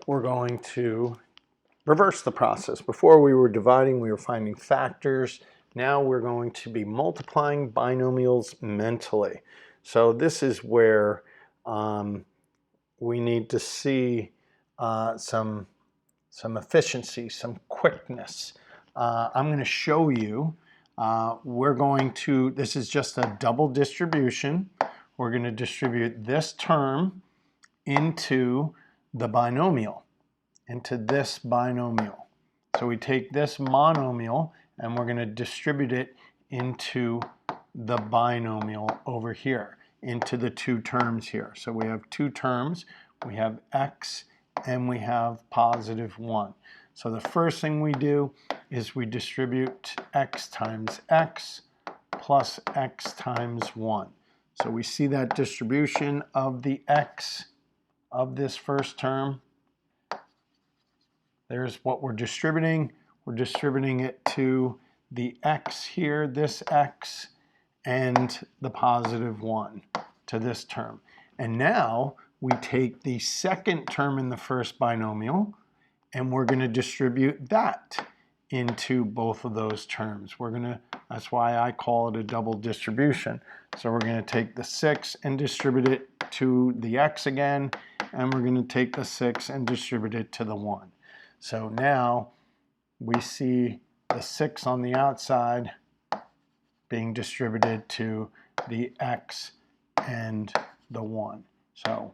we're going to reverse the process. Before we were dividing, we were finding factors. Now we're going to be multiplying binomials mentally. So this is where we need to see some efficiency, some quickness. I'm going to show you. This is just a double distribution. We're going to distribute this term into the binomial, into this binomial. So we take this monomial and we're going to distribute it into the binomial over here, into the two terms here. So we have two terms. We have x and we have positive 1. So the first thing we do is we distribute x times x plus x times 1. So we see that distribution of the x of this first term. There's what we're distributing. We're distributing it to the x here, this x, and the positive 1 to this term. And now we take the second term in the first binomial and we're going to distribute that into both of those terms. That's why I call it a double distribution. So we're going to take the 6 and distribute it to the x again, and we're going to take the 6 and distribute it to the 1. So now we see the 6 on the outside being distributed to the x and the 1. So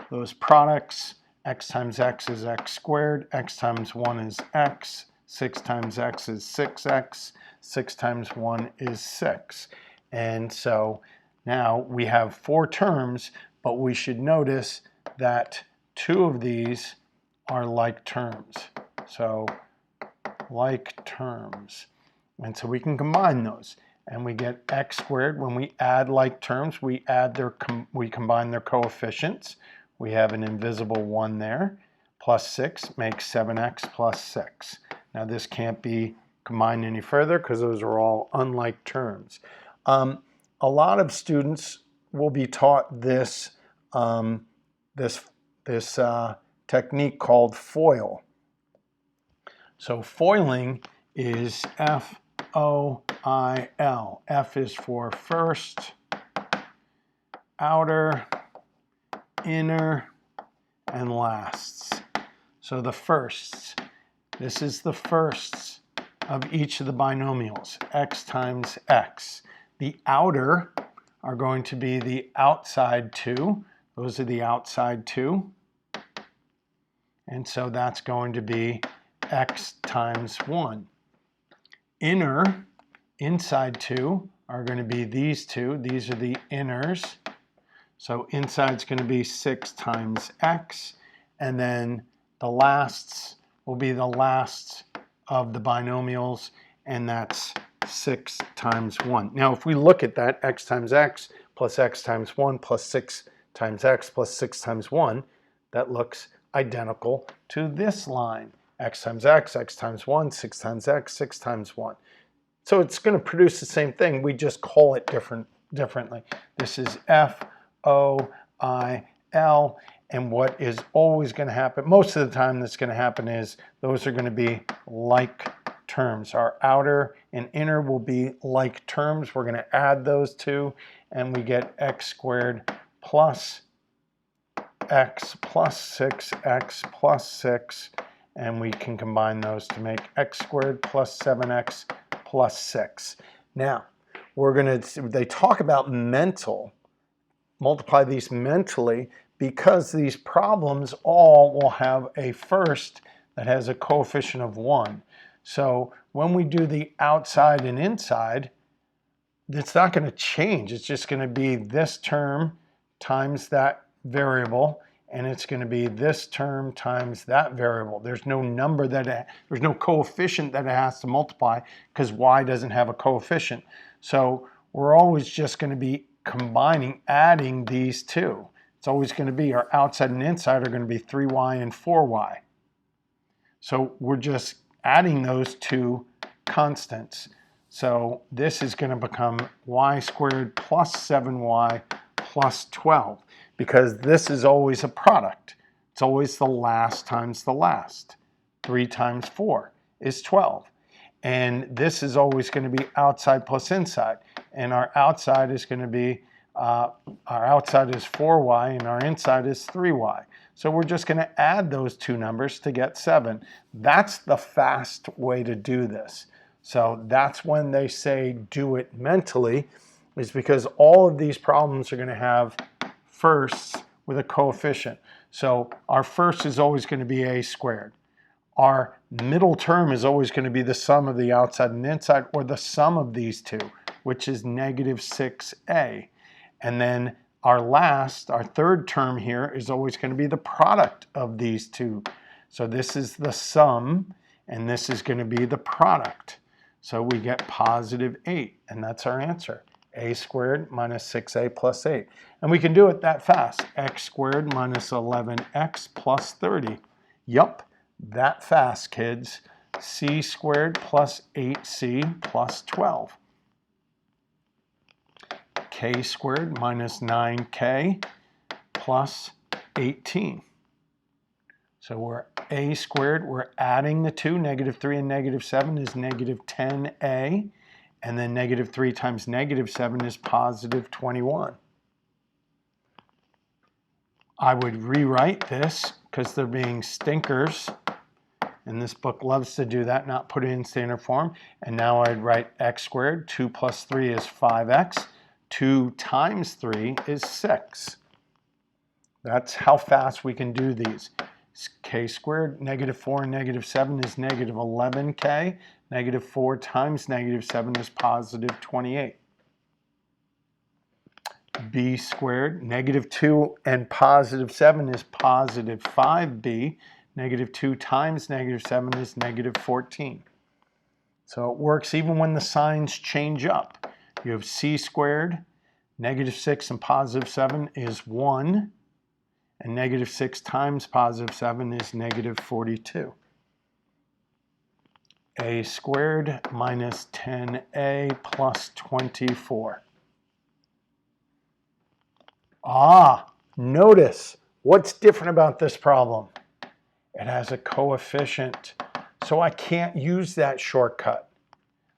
those products, x times x is x squared, x times 1 is x, 6 times x is 6x, 6 times 1 is 6. And so now we have 4 terms, but we should notice that 2 of these are like terms. So like terms. And so we can combine those. And we get x squared. When we add like terms, we combine their coefficients. We have an invisible 1 there. Plus 6 makes 7x plus 6. Now this can't be combined any further because those are all unlike terms. A lot of students will be taught this technique called FOIL. So foiling is F-O-I-L. F is for first, outer, inner, and lasts. So the firsts. This is the firsts of each of the binomials, x times x. The outer are going to be the outside 2. Those are the outside 2. And so that's going to be x times 1. Inner, inside 2, are going to be these 2. These are the inners. So inside's going to be 6 times x. And then the lasts will be the lasts of the binomials, and that's 6 times 1. Now if we look at that, x times x plus x times 1 plus 6 times x plus 6 times 1, that looks identical to this line. X times x, x times 1, 6 times x, 6 times 1. So it's going to produce the same thing. We just call it differently. This is F-O-I-L. And what is always going to happen, most of the time that's going to happen, is those are going to be like terms. Our outer and inner will be like terms. We're going to add those two, and we get x squared plus x plus 6x plus 6. And we can combine those to make x squared plus 7x plus 6. Now, they talk about multiply these mentally, because these problems all will have a first that has a coefficient of 1. So when we do the outside and inside, it's not going to change. It's just going to be this term times that variable, and it's going to be this term times that variable. There's no number there's no coefficient that it has to multiply, because y doesn't have a coefficient. So we're always just going to be adding these two. It's always going to be, our outside and inside are going to be 3y and 4y. So we're just adding those two constants. So this is going to become y squared plus 7y plus 12, because this is always a product. It's always the last times the last. 3 times 4 is 12. And this is always going to be outside plus inside. And our outside is going to be, our outside is 4y and our inside is 3y. So we're just going to add those two numbers to get 7. That's the fast way to do this. So that's when they say do it mentally, is because all of these problems are going to have firsts with a coefficient. So our first is always going to be a squared. Our middle term is always going to be the sum of the outside and inside, or the sum of these two, which is negative 6a. And then our last, our third term here, is always going to be the product of these two. So this is the sum, and this is going to be the product. So we get positive 8, and that's our answer. A squared minus 6a plus 8. And we can do it that fast. X squared minus 11x plus 30. Yup. That fast, kids. C squared plus 8c plus 12. K squared minus 9k plus 18. So we're a squared, we're adding the two. Negative 3 and negative 7 is negative 10a. And then negative 3 times negative 7 is positive 21. I would rewrite this because they're being stinkers. And this book loves to do that, not put it in standard form. And now I'd write x squared. 2 plus 3 is 5x. 2 times 3 is 6. That's how fast we can do these. K squared, negative 4 and negative 7 is negative 11k. Negative 4 times negative 7 is positive 28. B squared, negative 2 and positive 7 is positive 5b. Negative 2 times negative 7 is negative 14. So it works even when the signs change up. You have c squared, negative 6 and positive 7 is 1. And negative 6 times positive 7 is negative 42. A squared minus 10a plus 24. Notice what's different about this problem. It has a coefficient, so I can't use that shortcut.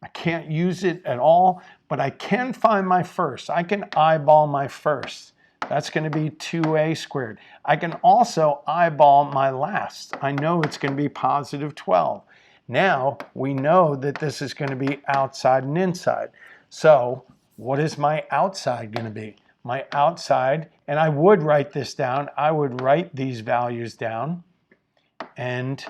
I can't use it at all, but I can find my first. I can eyeball my first. That's going to be 2a squared. I can also eyeball my last. I know it's going to be positive 12. Now we know that this is going to be outside and inside. So what is my outside going to be? My outside, and I would write this down. I would write these values down. And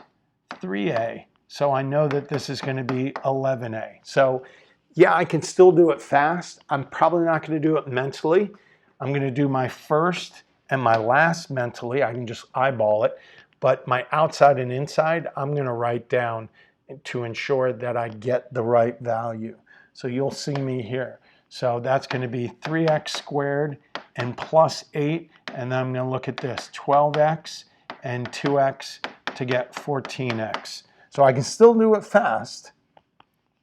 3a. So I know that this is going to be 11a. So yeah, I can still do it fast. I'm probably not going to do it mentally. I'm going to do my first and my last mentally. I can just eyeball it. But my outside and inside, I'm going to write down to ensure that I get the right value. So you'll see me here. So that's going to be 3x squared and plus 8. And then I'm going to look at this, 12x and 2x to get 14x. So I can still do it fast,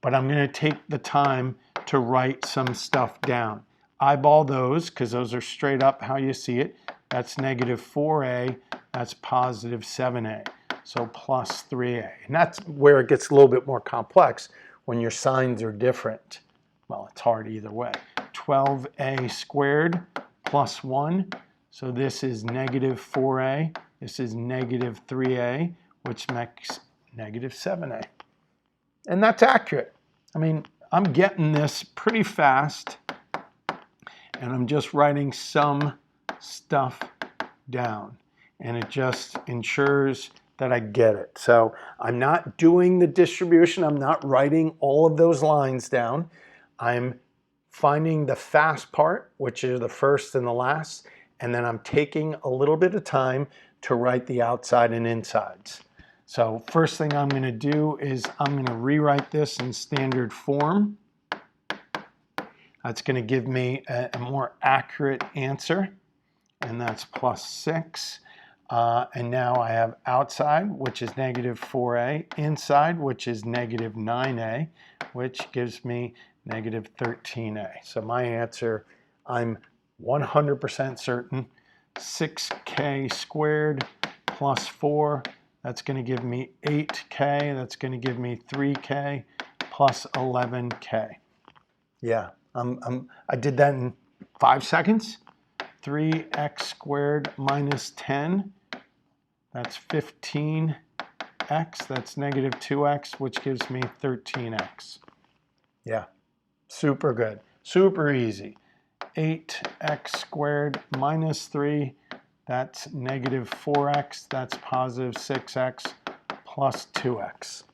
but I'm going to take the time to write some stuff down. Eyeball those, because those are straight up how you see it. That's negative 4a, that's positive 7a. So plus 3a. And that's where it gets a little bit more complex when your signs are different. Well, it's hard either way. 12a squared plus 1. So this is negative 4a. This is negative 3a, which makes negative 7a. And that's accurate. I mean, I'm getting this pretty fast, and I'm just writing some stuff down. And it just ensures that I get it. So I'm not doing the distribution. I'm not writing all of those lines down. I'm finding the fast part, which is the first and the last, and then I'm taking a little bit of time to write the outside and insides. So first thing I'm going to do is I'm going to rewrite this in standard form. That's going to give me a more accurate answer, and that's plus 6. And now I have outside, which is negative 4a, inside, which is negative 9a, which gives me negative 13a. So my answer, I'm 100% certain, 6k squared plus 4. That's going to give me 8k. That's going to give me 3k plus 11k. Yeah, I did that in 5 seconds. 3x squared minus 10. That's 15x. That's negative 2x, which gives me 13x. Yeah, super good. Super easy. 8x squared minus 3. That's negative 4x. That's positive 6x plus 2x.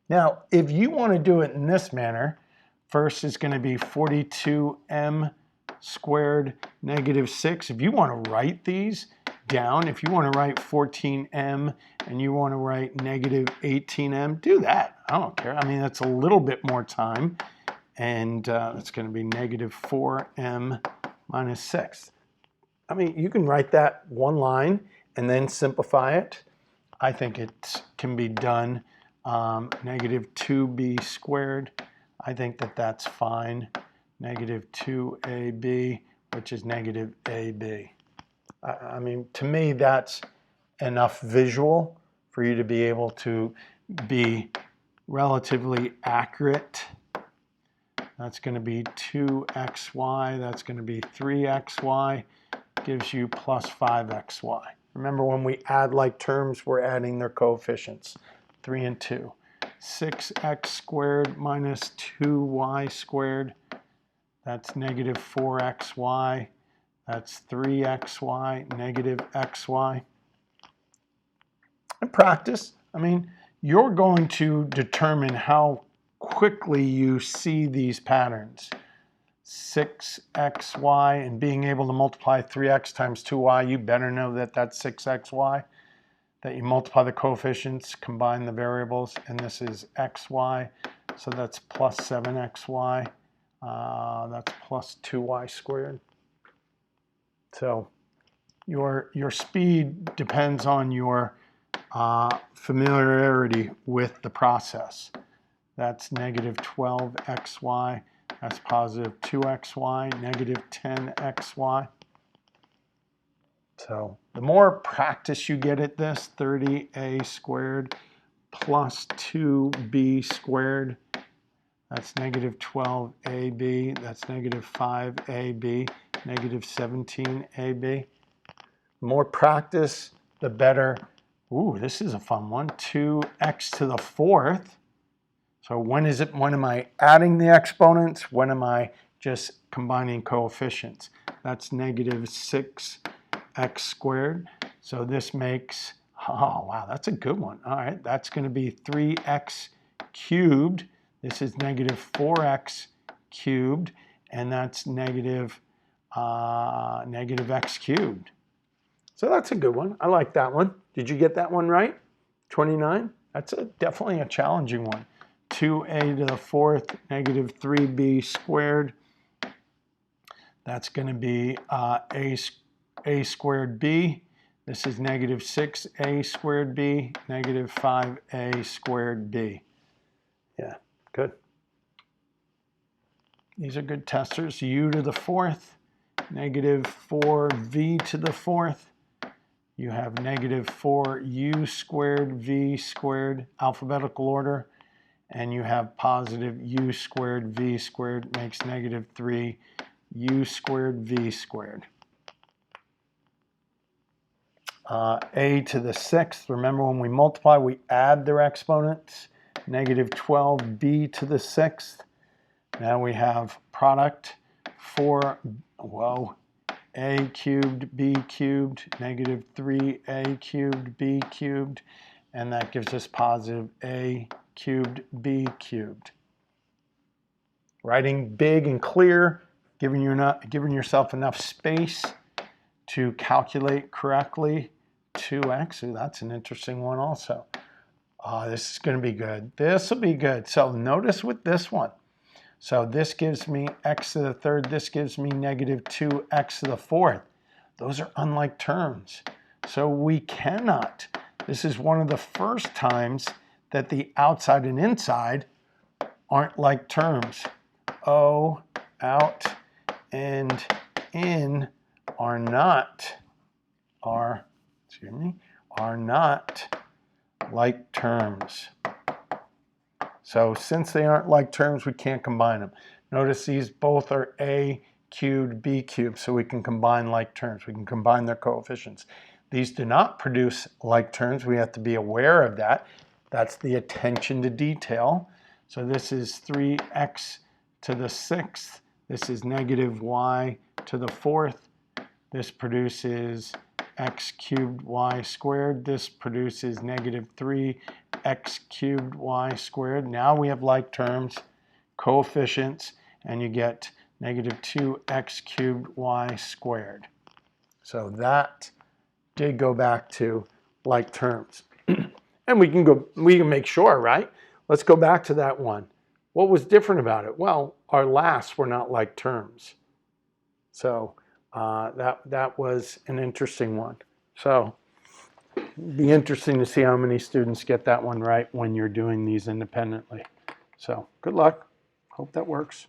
Now, if you want to do it in this manner, first is going to be 42m squared negative 6. If you want to write these down, if you want to write 14m and you want to write negative 18m, do that. I don't care. I mean, that's a little bit more time. And it's going to be negative 4m minus 6. I mean, you can write that one line and then simplify it. I think it can be done. Negative 2b squared. I think that that's fine. Negative 2ab, which is negative ab. I mean, to me, that's enough visual for you to be able to be relatively accurate. That's going to be 2xy. That's going to be 3xy. Gives you plus 5xy. Remember, when we add like terms, we're adding their coefficients. 3 and 2. 6x squared minus 2y squared. That's negative 4xy. That's 3xy, negative xy. In practice, I mean, you're going to determine how quickly you see these patterns. 6xy, and being able to multiply 3x times 2y, you better know that that's 6xy. That you multiply the coefficients, combine the variables, and this is xy, so that's plus 7xy. That's plus 2y squared. So your speed depends on your familiarity with the process. That's negative 12xy. That's positive 2xy, negative 10xy. So the more practice you get at this, 30a squared plus 2b squared, that's negative 12ab, that's negative 5ab, negative 17ab. The more practice, the better. Ooh, this is a fun one. 2x to the 4th. So when am I adding the exponents? When am I just combining coefficients? That's negative 6x squared. So this makes, oh wow, that's a good one. All right, that's going to be 3x cubed. This is negative 4x cubed, and that's negative x cubed. So that's a good one. I like that one. Did you get that one right? 29? That's definitely a challenging one. 2a to the 4th, negative 3b squared. That's going to be a squared b. This is negative 6a squared b, negative 5a squared b. Yeah, good. These are good testers. U to the 4th, negative 4v to the 4th. You have negative 4u squared v squared, alphabetical order. And you have positive u squared v squared makes negative 3u squared v squared. A to the 6th, remember when we multiply, we add their exponents. Negative 12b to the 6th. Now we have product 4a cubed b cubed, negative 3a cubed b cubed, and that gives us positive a cubed b cubed. Writing big and clear, giving yourself enough space to calculate correctly. 2x, ooh, that's an interesting one also. This is going to be good. This will be good. So notice with this one. So this gives me x to the 3rd. This gives me negative 2x to the 4th. Those are unlike terms. So we cannot. This is one of the first times that the outside and inside aren't like terms. O, out, and in are are not like terms. So since they aren't like terms, we can't combine them. Notice these both are a cubed, b cubed, so we can combine like terms. We can combine their coefficients. These do not produce like terms. We have to be aware of that. That's the attention to detail. So this is 3x to the 6th. This is negative y to the 4th. This produces x cubed y squared. This produces negative 3x cubed y squared. Now we have like terms, coefficients, and you get negative 2x cubed y squared. So that did go back to like terms. And we can make sure, right? Let's go back to that one. What was different about it? Well, our lasts were not like terms. So that was an interesting one. So it'd be interesting to see how many students get that one right when you're doing these independently. So good luck. Hope that works.